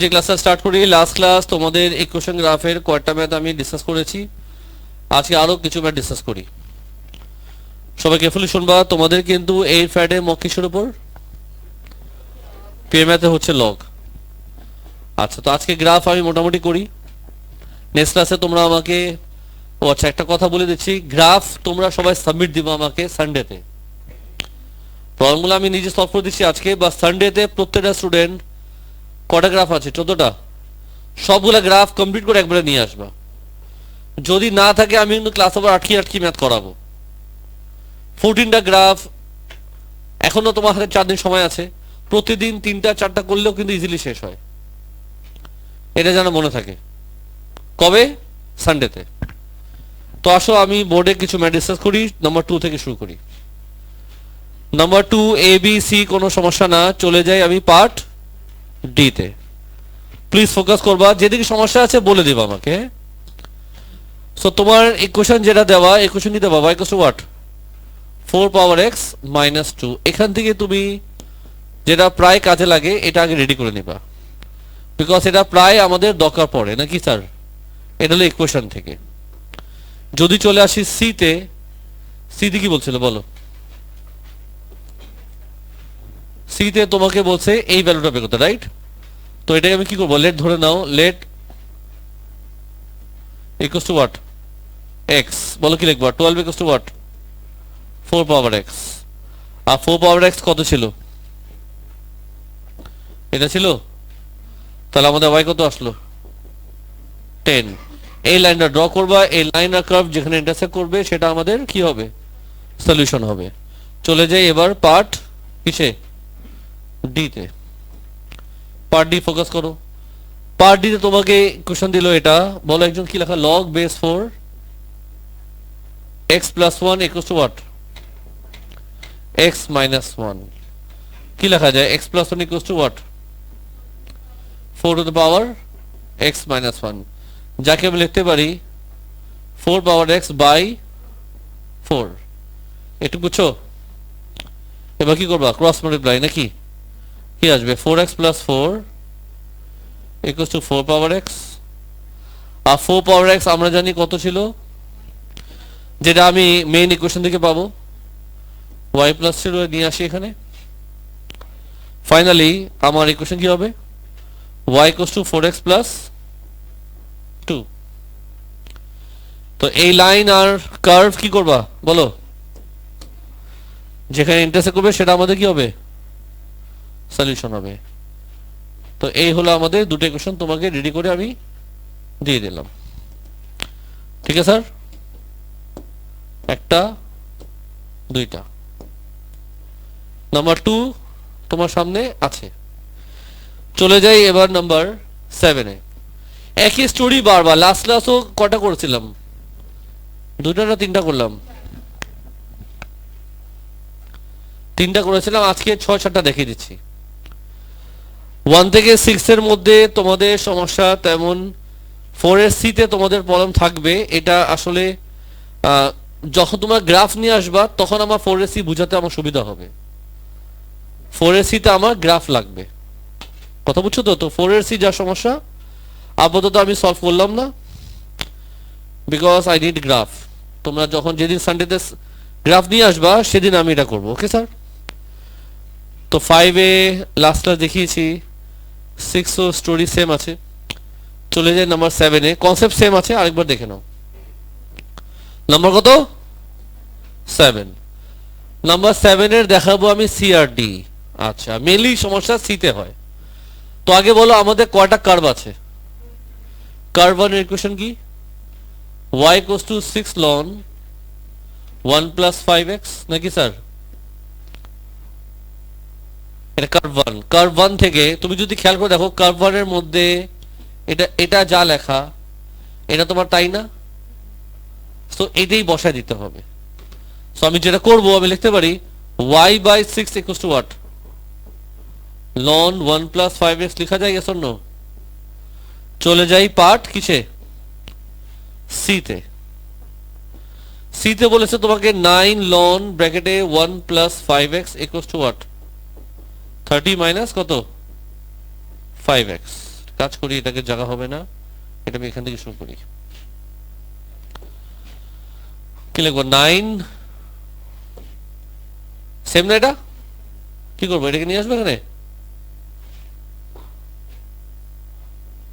যে ক্লাসটা স্টার্ট করি, লাস্ট ক্লাস তোমাদের ইকুয়েশন গ্রাফের কয়টা ম্যাথ আমি ডিসকাস করেছি, আজকে আরো কিছু ম্যাথ ডিসকাস করি। সবাই কেয়ারফুলি শুনবা। তোমাদের কিন্তু এই ফ্রাইডে মক কিসের উপর? পে ম্যাথে হচ্ছে লগ। আচ্ছা, তো আজকে গ্রাফ আমি মোটামুটি করি। নেক্সট ক্লাসে তোমরা আমাকে আচ্ছা একটা কথা বলে দিচ্ছি, গ্রাফ তোমরা সবাই সাবমিট দিবা আমাকে সানডেতে। প্রবলেমগুলো আমি নিজে সলভ করে দিচ্ছি আজকে, বা সানডেতে প্রত্যেকটা স্টুডেন্ট কটা গ্রাফ আছে? 14টা। সবগুলা গ্রাফ কমপ্লিট করে একবারে নিয়ে আসবা। যদি না থাকে আমি কিন্তু ক্লাস আবার আটকি ম্যাথ করাবো। 14টা গ্রাফ, এখনো তোমার হাতে 4 দিন সময় আছে। প্রতিদিন 3টা 4টা করলেও কিন্তু ইজিলি শেষ হয়, এটা যেন মনে থাকে। কবে? সানডেতে। তো আসো আমি বোর্ডে কিছু ম্যাথ ডিসকাস করি। নাম্বার 2 থেকে শুরু করি। নাম্বার 2 এ বি সি, কোনো সমস্যা না, চলে যাই আমি পার্ট ডি তে। প্লিজ ফোকাস করবা, যেদিকে সমস্যা আছে বলে দিবা আমাকে। সো তোমার ইকুয়েশন যেটা দেওয়া, ইকুয়েশন কি দেওয়া? y equal to what? 4 power x minus 2। এখান থেকে তুমি যেটা প্রায় কাজে লাগে এটা আগে রেডি করে নিবা, বিকজ এটা প্রায় আমাদের দরকার পড়ে নাকি স্যার? এটা হলো ইকুয়েশন থেকে। যদি চলে আসি সি তে, সি তে কি বলছিল বলো? সি তে তোমাকে বলছে এই ভ্যালুটা বের করতে, রাইট? তো এটাকে আমি কি করবো? লেট ধরে নাও, let equal to what? x। বলো কি লিখবা? 12 equal to what? 4 power x। আর 4 পাওয়ার x কত ছিল? এটা ছিল। তাহলে আমাদের y কত আসলো? 10। এই লাইনটা ড্র করবা, এই লাইন আর কার্ভ যেখানে ইন্টারসেক্ট করবে সেটা আমাদের কি হবে? সলিউশন হবে। চলে যাই এবার পার্ট কিসে? ডি তে। পার্ট ডি ফোকাস করো। পার্ট ডি তে তোমাকে কোশ্চেন দিল এটা, বলো একজন কি লেখা? Log base 4 x plus 1 equal to what? x minus 1। কি লেখা যায়? x plus 1 equal to what? 4 two the power x minus 1, যাকে আমি লিখতে পারি 4 পাওয়ার x বাই 4। একটু বুঝছো? এবার কি করবা? ক্রস মাল্টিপ্লাই নাকি? কি আসবে? 4x plus 4 equal to 4 power x। আর 4 পাওয়ার x আমরা জানি কত ছিল, যেটা আমি মেইন ইকুয়েশন থেকে পাবো। y প্লাস 0 নিয়ে আসি এখানে। ফাইনালি আমার ইকুয়েশন কি হবে? y equal to 4x plus 2। তো এই লাইন আর কার্ভ কি করবা বলো? যেখানে ইন্টারসেক্ট করবে সেটা আমাদের কি হবে? সলিউশন হবে। তো এই হলো আমাদের দুটো ইকুয়েশন, তোমাকে রেডি করে আমি দিয়ে দিলাম। ঠিক আছে স্যার? একটা, দুইটা। নাম্বার 2 তোমার সামনে আছে। চলে যাই এবার নাম্বার 7 এ। একই স্টোরি বারবার। লাস্ট ক্লাসও কটা করেছিলাম? 2টা না 3টা করলাম? 3টা করেছিলাম। আজকে 6-7টা দেখিয়ে দিচ্ছি। 1 থেকে 6 এর মধ্যে তোমাদের সমস্যা তেমন। 4 এর সি তে তোমাদের প্রবলেম থাকবে। এটা আসলে যখন তোমরা গ্রাফ নিয়ে আসবা তখন আমার 4 এর সি বুঝাতে আমার সুবিধা হবে। 4 এর সি তে আমার গ্রাফ লাগবে। কথা বুঝছো তো? তো 4 এর সি যা সমস্যা আপাতত আমি সলভ করলাম না, বিকজ আই নিড গ্রাফ। তোমরা যখন যেদিন সানডেতে গ্রাফ নিয়ে আসবা সেদিন আমি এটা করবো। Okay sir? তো 5 এ লাস্ট ক্লাস দেখিয়েছি, 6 ও স্টোরি সেম আছে। চলে যায় নাম্বার 7 এ। কনসেপ্ট সেম আছে, আরেকবার দেখে নাও। নাম্বার কত? 7। নাম্বার 7 এর দেখাবো আমি সি আর ডি। আচ্ছা, মেনলি সমস্যা সি তে হয়। তো আগে বলো আমাদের কয়টা কার্ভ আছে? কার্ভ 1 এর ইকুয়েশন কি? y equal to 6 ln 1 plus 5x নাকি স্যার? এটা কার্ভ 1। কার্ভ 1 থেকে তুমি যদি খেয়াল করে দেখো, কার্ভ 1 এর মধ্যে এটা যা লেখা এটা তোমার তাই না? তো এটাই বসায় দিতে হবে। সো আমি যেটা করব, আমি লিখতে পারি y by 6 equal to what? ln 1 plus 5x লেখা যায়? yes or no? চলে যাই পার্ট কিসে? সি তে। সি তে বলেছে তোমাকে 9 ln ব্র্যাকেটে 1 plus 5x equal to what? 30 minus কত? 5x। কাজ করি, এটাকে জায়গা হবে না, এটা আমি এখান থেকে শুরু করি। কি লিখবো? 9 সেম না? এটা কি করবো? এটাকে নিয়ে আসবে এখানে,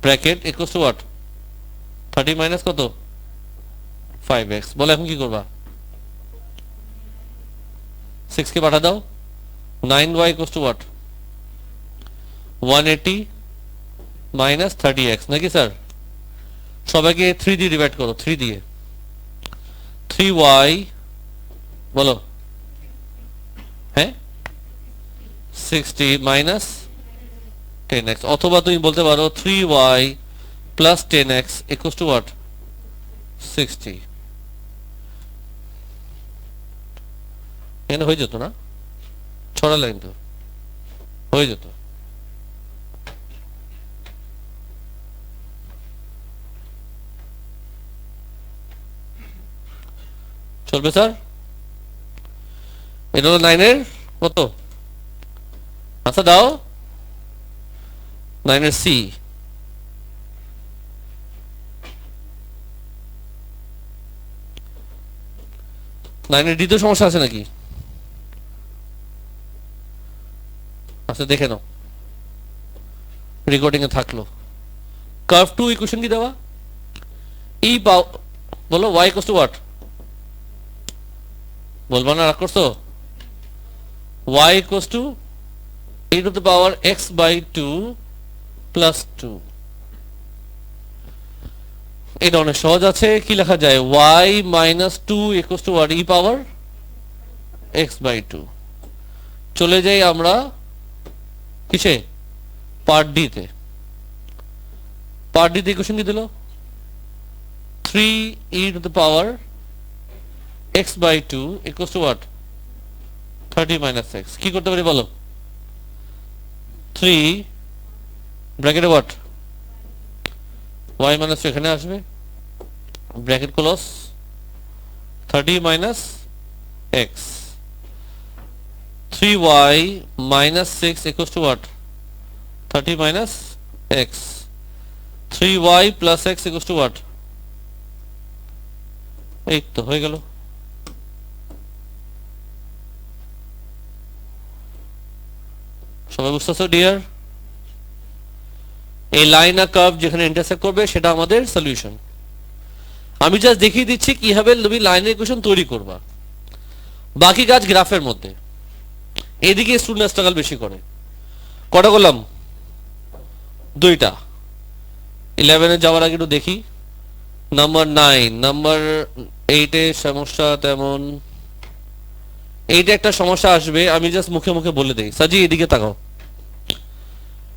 bracket equals to what, 30 minus কত, 5x। বলে এখন কি করবা? 6 কে পাঠা দাও, 9y equals to what, 180 minus 30x, নাকি স্যার? সবাইকে 3 দিয়ে ডিভাইড করো, 3 দিয়ে, 3y বলো, হ্যাঁ 60 মাইনাস 10x, অথবা তুমি বলতে পারো 3y plus 10x equals to what, 60। এখানে হয়ে যেত না? ছড়া লাইন তো হয়ে যেত। চলবে স্যার? এটা হলো 9 এর কত? আচ্ছা দাও, 9 এর সি। নাইনের দ্বিতীয় সমস্যা আছে নাকি? আচ্ছা দেখে নাও, রেকর্ডিং এ থাকলো। কার্ভ টু ইকুয়েশন কি দেওয়া? ই পাও, বলো y ইকুয়ালস টু হোয়াট, বলবা না, রাগ করছো? y equals to e to the power x by 2 plus 2। এটা অনেক সহজ আছে, কি লেখা যায়? y minus 2 equals to what, e power x by 2। চলে যাই আমরা কিসে? পার্ট ডি তে। পার্ট ডি তে ইকুয়েশন কি দিল? 3e to the power x by 2 equals to what, 30 minus x। কি করতে পারি বলো? 3 ব্র্যাকেটে হোয়াট, y মাইনাস এখানে আসবে, bracket close, 30 minus x, 3y minus 6 equals to what? 30 minus x. 3y plus x equals to what? এই তো হয়ে গেল। সবাই বুঝতেছো ডিয়ার? এই লাইন আর কার্ভ যেখানে ইন্টারসেক্ট করবে সেটা আমাদের সলিউশন। আমি জাস্ট দেখিয়ে দিচ্ছি কিভাবে তুমি লাইনের ইকুয়েশন তৈরি করবা, বাকি কাজ গ্রাফের মধ্যে। এদিকে স্টুডেন্ট স্ট্রাগল বেশি করে। কটা করলাম? 2টা। 11 এ যাওয়ার আগে একটু দেখি নাম্বার 9, নাম্বার 8 এ সমস্যা তেমন। 8 এ একটা সমস্যা আসবে, আমি জাস্ট মুখে মুখে বলে দেই। সাজি এদিকে তাকাও,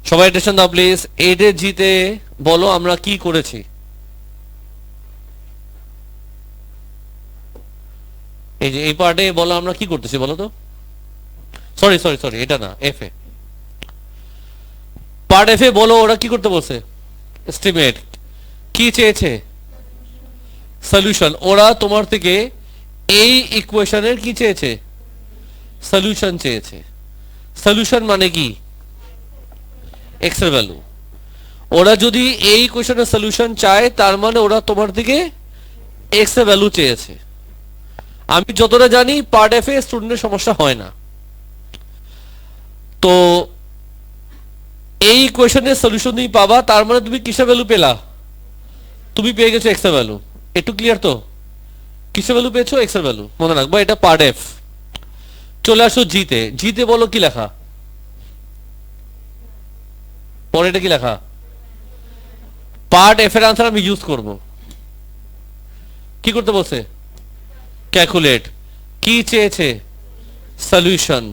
সবাই অ্যাটেনশন দাও প্লিজ। 8 এর জিতে বলো আমরা কি করেছি। এই যে এই পার্টে বলো আমরা কি করতেছি বলো তো। সরি সরি সরি, এটা না, এফ এ, পার্ট এফ এ বলো ওরা কি করতে বলছে? এস্টিমেট। কি চেয়েছে? সলিউশন। ওরা তোমার থেকে এই ইকুয়েশনের কি চেয়েছে? সলিউশন চেয়েছে। সলিউশন মানে কি? এক্স এর ভ্যালু। ওরা যদি এই ইকুয়েশনের সলিউশন চায় তার মানে ওরা তোমার থেকে এক্স এর ভ্যালু চেয়েছে। আমি যতটা জানি পার্ট এফ এ স্টুডেন্টের সমস্যা হয় না। তো এই ইকুয়েশনের সলিউশন তুমি পাবা, তার মানে তুমি কিসের ভ্যালু পেলা? তুমি পেয়ে গেছো এক্স এর ভ্যালু। একটু ক্লিয়ার তো? কিসের ভ্যালু পেয়েছো? এক্স এর ভ্যালু। মনে রাখবা এটা পার্ট এফ। চলে আসো জিতে। জিতে বলো কি লেখা? পরে এটা কি লেখা? পার্ট এফ এর আনসার আমি ইউজ করব। কি করতে বলছে? ক্যালকুলেট। কি চেয়েছে? সলিউশন।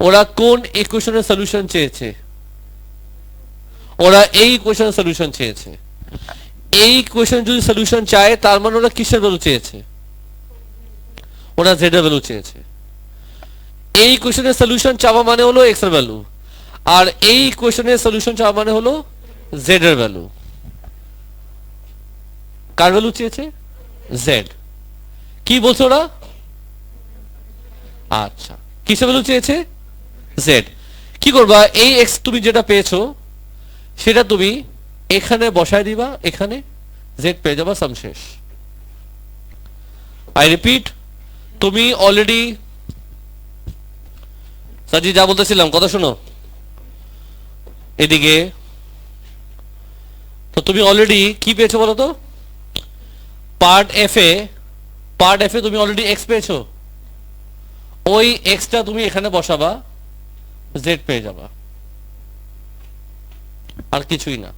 ওরা কোন ইকুয়েশনের সলিউশন চেয়েছে? ওরা এই ইকুয়েশনের সলিউশন চেয়েছে। এই ইকুয়েশন যদি সলিউশন চায় তার মানে ওরা কিসের ভ্যালু চেয়েছে? ওরা জেড এর ভ্যালু চেয়েছে। এই ইকুয়েশনের সলিউশন চাওয়া মানে হলো এক্স এর ভ্যালু, আর এই ইকুয়েশনের সলিউশন চাওয়া মানে হলো জেড এর ভ্যালু। কার ভ্যালু চেয়েছে? জেড। কি বলছো ওরা? আচ্ছা, কিসের ভ্যালু চেয়েছে? জেড। কি করবা? এই এক্স তুমি যেটা পেয়েছো সেটা তুমি এখানে বসায় দিবা, এখানে জেড পেয়ে যাবা, সাম শেষ। আই রিপিট, তুমি অলরেডি সাজি যা বলতেছিলাম কথা শোনো এদিকে। তো তুমি অলরেডি কি পেয়েছো বলো তো? পার্ট এফ এ তুমি অলরেডি এক্স পেয়েছো, ওই এক্সটা তুমি এখানে বসাবা, জেড পেয়ে যাবা, আর কিছুই না।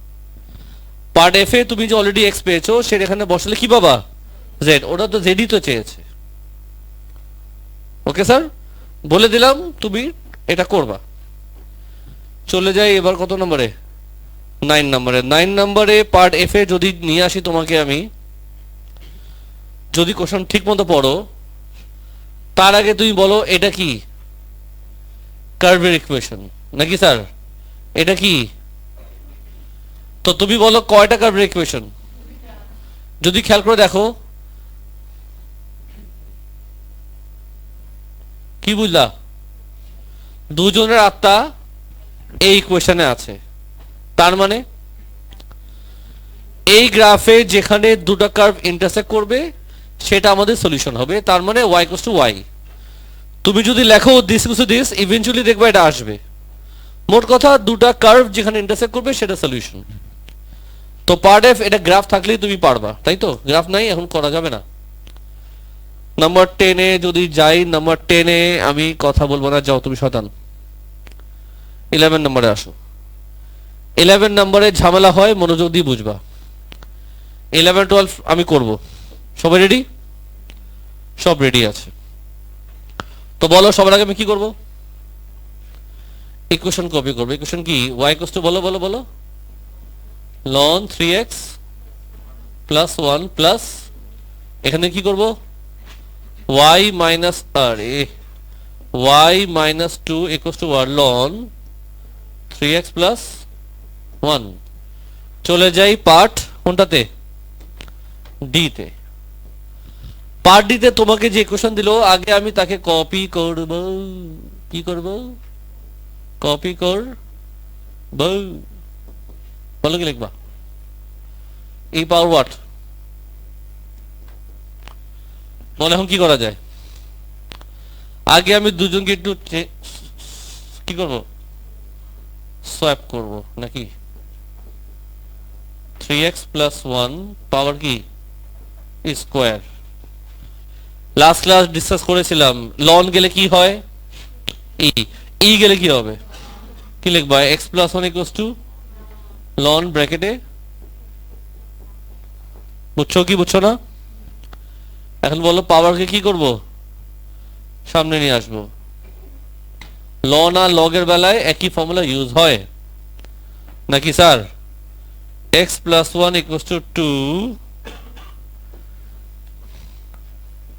পার্ট এফ এ তুমি যে অলরেডি এক্স পেয়েছো সেটা এখানে বসালে কি পাবা? জেড। ওটা তো জেডই তো চেয়েছে। ওকে স্যার, বলে দিলাম, তুমি এটা করবা। চলে যাই এবার কত নম্বরে? 9 নম্বরে। 9 নম্বরে পার্ট এফ এ যদি নিয়ে আসি তোমাকে আমি, যদি কোশ্চেন ঠিক মতো পড়ো, তার আগে তুমি বলো এটা কি কার্ভের ইকুয়েশন নাকি স্যার? এটা কি? তো তুমি বলো কয়টা কার্ভের ইকুয়েশন? যদি খেয়াল করে দেখো, কি বুঝলা? দুজনের আত্মা এই ইকুয়েশনে আছে। তার মানে এই গ্রাফে যেখানে দুটো কার্ভ ইন্টারসেক্ট করবে সেটা আমাদের সলিউশন হবে। তার মানে y ইকুয়ালস টু y। তুমি যদি লেখো this equals to this, eventually দেখবে এটা আসবে। মোট কথা দুটো কার্ভ যেখানে ইন্টারসেক্ট করবে সেটা সলিউশন। তো পার্ট এফ এটা গ্রাফ থাকলেই তুমি পারবা, তাই তো? গ্রাফ নাই, এখন করা যাবে না। নাম্বার 10 এ যদি যাই, নাম্বার 10 এ আমি কথা বলবো না, যাও তুমি শয়তান। 11 নম্বরে আসো। 11 নম্বরে ঝামেলা হয়, মনোযোগ দিয়ে বুঝবা। 11 12 আমি করব। সবাই রেডি? সব রেডি আছে তো বলো, সবার আগে আমি কি করব? ইকুয়েশন কপি করব। ইকুয়েশন কি? y ইকুয়ালস টু, বলো বলো বলো, ln 3x প্লাস 1 প্লাস, এখানে কি করব? y মাইনাস, আরে y minus 2 equals two ln 3x plus 1। চলে যাই পার্ট কোনটাতে? ডি তে। পার্ট ডি তে তোমাকে যে ইকুয়েশন দিল, আগে আমি তাকে কপি করব। কি করব? কপি করব। বলো কি লিখবা? এই পাওয়ার হোয়াট? বলে এখন কি করা যায়? আগে আমি দুজনকে একটু কি করব? সোয়াপ করব নাকি? 3x প্লাস 1 পাওয়ার কি? স্কোয়ার। লাস্ট ক্লাস ডিসকাস করেছিলাম, লন গেলে কি হয়? ই গেলে কি হবে? কি লিখবা? x প্লাস 1 ইকুয়ালস টু লন ব্র্যাকেটে, বুঝছো কি বুঝছো না? এখন বলো পাওয়ারকে কি করব? সামনে নিয়ে আসবো। লন আর লগের বেলায় একই ফর্মুলা ইউজ হয় নাকি sir? x plus 1 equals two 2।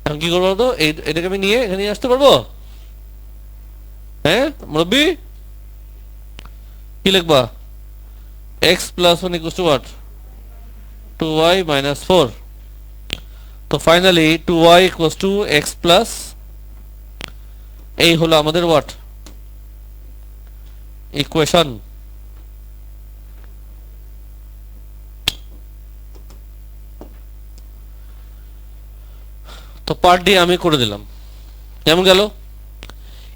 এখন কি করবো তো? এটাকে আমি নিয়ে এখানে আসতে পারবো? হ্যাঁ মুরব্বী, কি লিখবা? x plus 1 equals to what? 2y minus 4। তো finally 2y equals to x plus, এই হলো আমাদের হোয়াট? ইকুয়েশন। তো পার্ট ডি আমি করে দিলাম। কেমন গেল?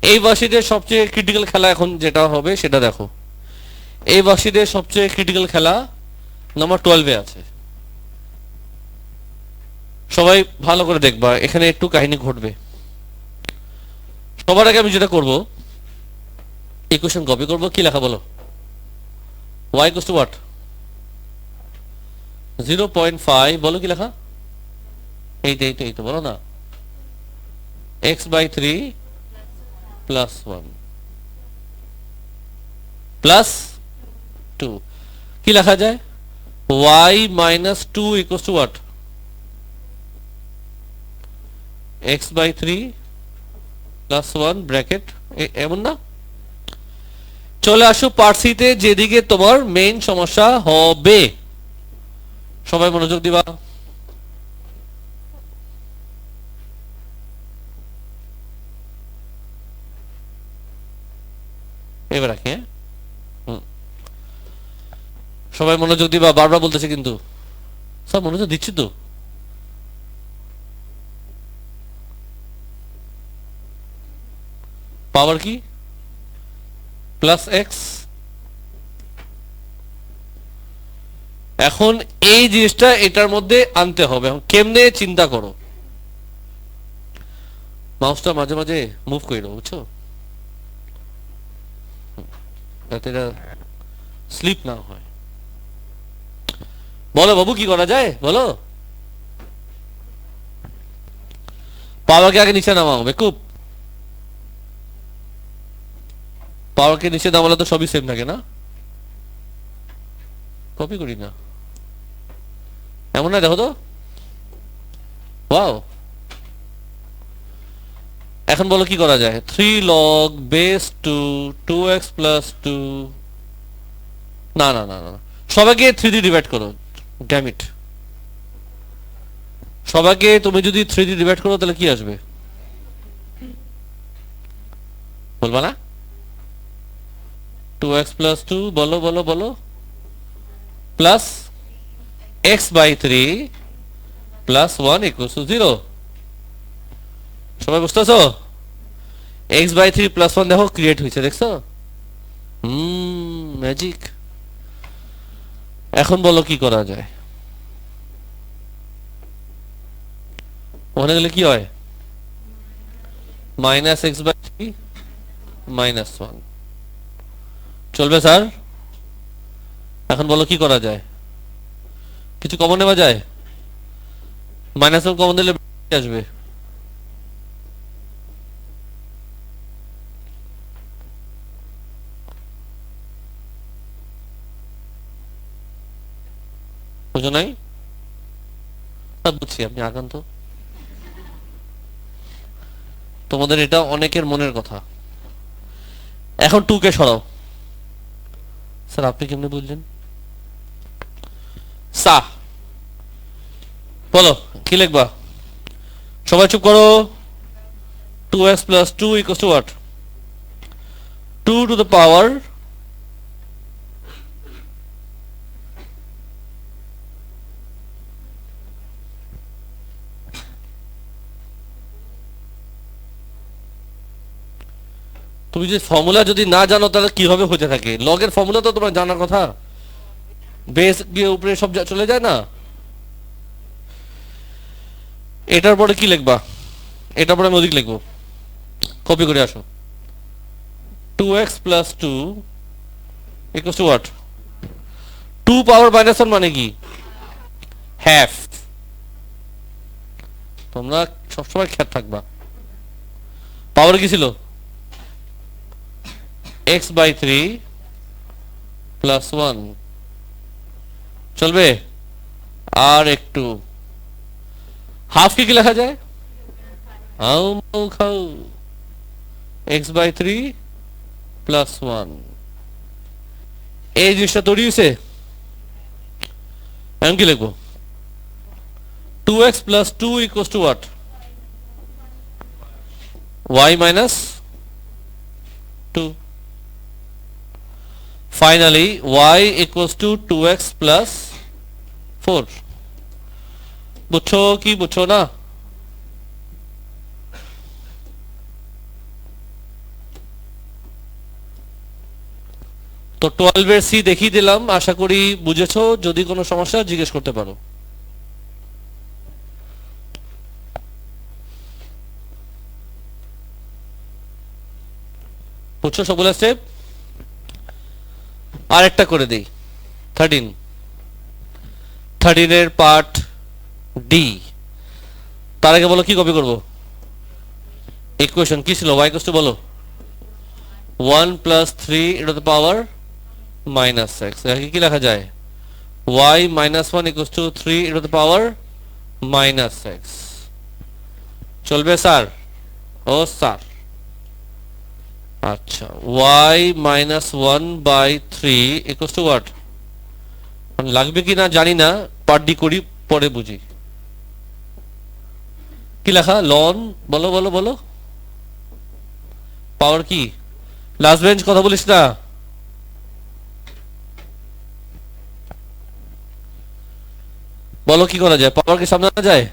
এই ভার্সিটির সবচেয়ে ক্রিটিক্যাল খেলা এখন যেটা হবে সেটা দেখো। এই ভার্সিটির সবচেয়ে ক্রিটিক্যাল খেলা নাম্বার 12 এ আছে। সবাই ভালো করে দেখবা, এখানে একটু কাহিনী ঘটবে। সবার আগে আমি যেটা করব, ইকুয়েশন কপি করব। কি লেখা বলো? y equals to what? 0.5। বলো কি লেখা? এই তো বলো না, x বাই 3 প্লাস 1 প্লাস 2। কি লেখা যায়? y minus 2 equals to what? x by 3 plus 1 bracket, এমন না? চলে আসো পার্ট সি তে, যেদিকে তোমার মেইন সমস্যা হবে। সবাই মনোযোগ দিবা। এবার রাখি, হ্যাঁ। সবাই মনোযোগ দিবা, বারবার বলতেছে কিন্তু। সব মনোযোগ দিচ্ছি তো। পাওয়ার কি? Plus x. এখন এই জিনিসটা এটার মধ্যে আনতে হবে। এখন কেমনে চিন্তা করো। মাউসটা মাঝে মাঝে মুভ করে দাও, বুঝছো, যাতে এটা স্লিপ না হয়। বলো বাবু কি করা যায় বলো। পাওয়ারকে আগে নিচে নামাও বেকুব। পাওয়ারকে নিচে নামালে তো সবই সেম থাকে না। কপি করি না এমন না, দেখো তো। ওয়াও। এখন বলো কি করা যায়। 3 log base 2 2x plus 2। না না না না, সবাইকে 3 দিয়ে ডিভাইড করো। ড্যামিট, সবাইকে তুমি যদি 3 দিয়ে ডিভাইড করো তাহলে কি আসবে বলবা না? 2x plus 2 বলো বলো বলো, plus x by 3 plus 1 equals to 0। সবাই বুঝতেছো? x by 3 প্লাস 1 দেখো ক্রিয়েট হয়েছে, দেখছো? ম্যাজিক। এখন বলো কি করা যায়। ওখানে গেলে কি হয়? মাইনাস এক্স বাই 3 মাইনাস 1 চলবে স্যার? এখন বলো কি করা যায়। কিছু কমন নেওয়া যায়? মাইনাস 1 কমন দিলে আসবে। বুঝো নাই? বুঝছি, আপনি আগান তো। তোমাদের এটা অনেকের মনের কথা। এখন 2 কে সরাও। স্যার আপনি কেমনে বুঝলেন? সা বলো কি লিখবা। সবাই চুপ করো। 2x plus 2 equals to what? 2 to the power তুমি যে ফর্মুলা যদি না জানো তাহলে কিভাবে হতে থাকে। লগের ফর্মুলা তো তোমার জানার কথা। বেস গিয়ে উপরে সব চলে যায় না। এটার পরে কি লিখবা? এটার পরে আমি ওদিক লিখবো। কপি করে আসো। 2x plus 2 equals to what? 2 power minus 1 মানে কি? half। তোমরা সবসময় খেয়াল থাকবা। পাওয়ার কি ছিল? x by 3 plus 1 চলবে? আর একটু হাফ কি লেখা যায়? হাউ মাউ খাও x by 3 plus 1। এই জিনিসটা তৈরি হয়েছে। এখন কি লিখবো? 2x plus 2 equals to what? y minus 2। Finally y equals to 2x plus 4। বুঝছো কি বুঝছো না? তো 12 এর সি দেখিয়ে দিলাম, আশা করি বুঝেছো। যদি কোনো সমস্যা জিজ্ঞেস করতে পারো। বুঝছো সবগুলো স্টেপ? আর একটা করে দেই। 13 এর পার্ট ডি। তার আগে বলো কি কপি করব। ইকুয়েশন কি ছিল? y ইকুয়াল টু বলো 1 প্লাস 3 এটা তো পাওয়ার মাইনাস এক্স। এখানে কি লেখা যায়? y মাইনাস 1 ইকুয়াল টু 3 এটা তো পাওয়ার মাইনাস এক্স। চলবে স্যার? ও স্যার আচ্ছা, y minus 1 by 3 equal to what? লাগবে কি না জানি না, পার্ট ডি করি পরে বুঝি। কি লেখা? লন বলো বলো বলো। পাওয়ার কি? লাস্ট বেঞ্চ কথা বলিস না। বলো কি করা যায়, পাওয়ার কি সামনে আনা যায়?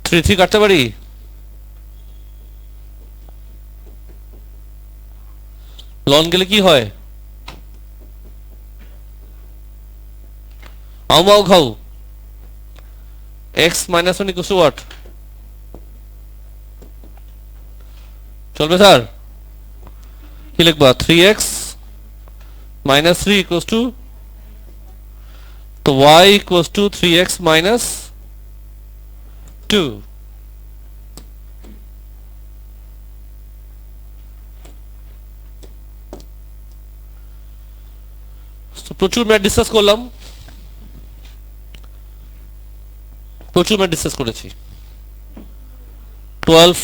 থ্রি থ্রি কাটতে পারি? লন গেলে কি হয়? আউ মাউ খাও। X minus one equal to what? চলবে স্যার? কি লিখবা? 3x minus 3 equals to, তো y equals to 3x minus 2. তো প্রচুর ম্যাথ ডিসকাস করলাম, প্রচুর ম্যাথ ডিসকাস করেছি। 12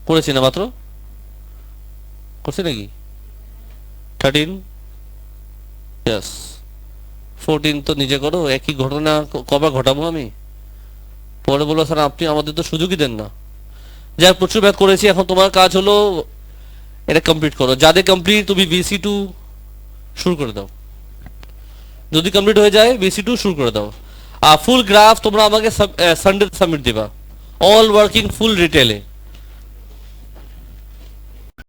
করেছি না মাত্র? করছি নাকি? 13, ইয়েস। 14 তো নিজে করো, একই ঘটনা কবার ঘটাবো আমি? পরে বলো স্যার আপনি আমাদের তো সুযোগই দেন না। যাই হোক, প্রচুর ম্যাথ করেছি, এখন তোমার কাজ হলো এটা কমপ্লিট করো। যাদের কমপ্লিট তুমি BC2 শুরু করে দাও, যদি কমপ্লিট হয়ে যায় BC2 শুরু করে দাও। আর ফুল গ্রাফ তোমরা আমাকে সানডে সাবমিট দিবা, অল ওয়ার্কিং ফুল ডিটেলে।